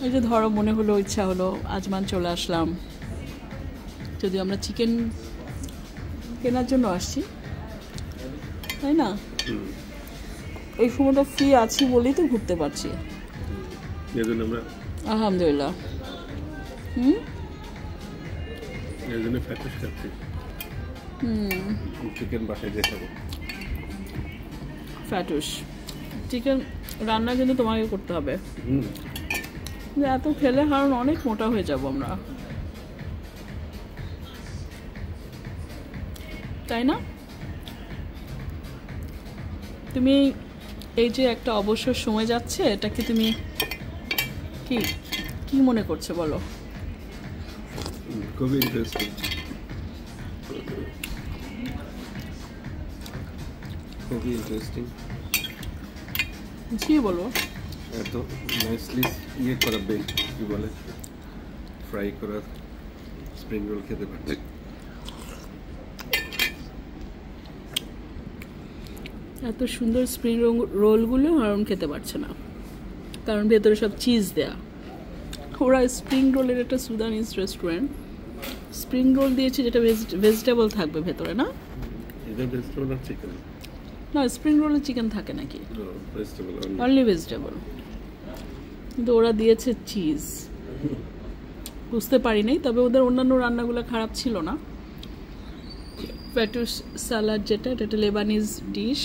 এই যে ধরো মনে হলো, ইচ্ছা হলো, আজমান চলে আসলাম, যদি আমরা চিকেন কেনার জন্য আসছি, তাই না? এই সময়টা ফ্রি আছি বলেই তো ঘুরতে পারছি, আলহামদুলিল্লাহ। ফ্যাটুস চিকেন রান্না কিন্তু তোমাকে করতে হবে, এত খেলে কারণ অনেক মোটা হয়ে যাব আমরা, তাই না? তুমি এই যে একটা অবসর সময় যাচ্ছে, এটাকে তুমি কি কি মনে করছো বলো? খুবই ইন্টারেস্টিং, খুবই ইন্টারেস্টিং। জি বলো। এত নাইসলি ইয়ে করা, বেক কি বলে, ফ্রাই করা স্প্রিং রোল খেতে পারছি। এত সুন্দর স্প্রিং রোলগুলো হারুন খেতে পারছে না, কারণ ভেতরে সব চিজ দেয়া। ওরা স্প্রিং রোলের একটা সুদানিজ রেস্টুরেন্ট, স্প্রিং রোল দিয়েছে যেটা ভেজিটেবল থাকবে ভেতরে, না? এটা ভেজিটেবল আর চিকেন না, স্প্রিং রোলে চিকেন থাকে নাকি? ভেজিটেবল, অনলি ভেজিটেবল, কিন্তু ওরা দিয়েছে চিজ। বুঝতে পারি নাই, তবে ওদের অন্যান্য রান্নাগুলো খারাপ ছিল না। ফ্যাটুস সালাড যেটা, এটা লেবানিজ ডিশ,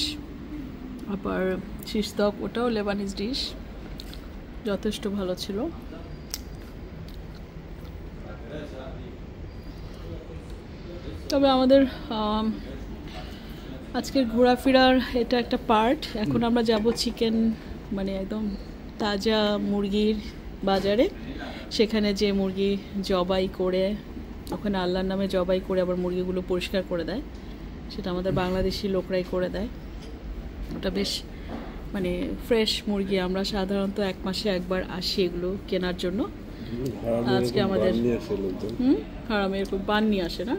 আবার শিশতক ওটাও লেবানিজ ডিশ, যথেষ্ট ভালো ছিল। তবে আমাদের আজকের ঘোরাফেরার এটা একটা পার্ট। এখন আমরা যাব চিকেন, মানে একদম তাজা মুরগির বাজারে, সেখানে যে মুরগি জবাই করে, ওখানে আল্লাহর নামে জবাই করে আবার মুরগিগুলো পরিষ্কার করে দেয়, সেটা আমাদের বাংলাদেশি লোকরাই করে দেয়। ওটা বেশ মানে ফ্রেশ মুরগি। আমরা সাধারণত 1 মাসে একবার আসি এগুলো কেনার জন্য। আজকে আমাদের হারামে এরকম বান নিয়ে আসে, না?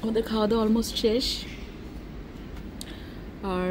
আমাদের খাওয়া দাওয়া অলমোস্ট শেষ, আর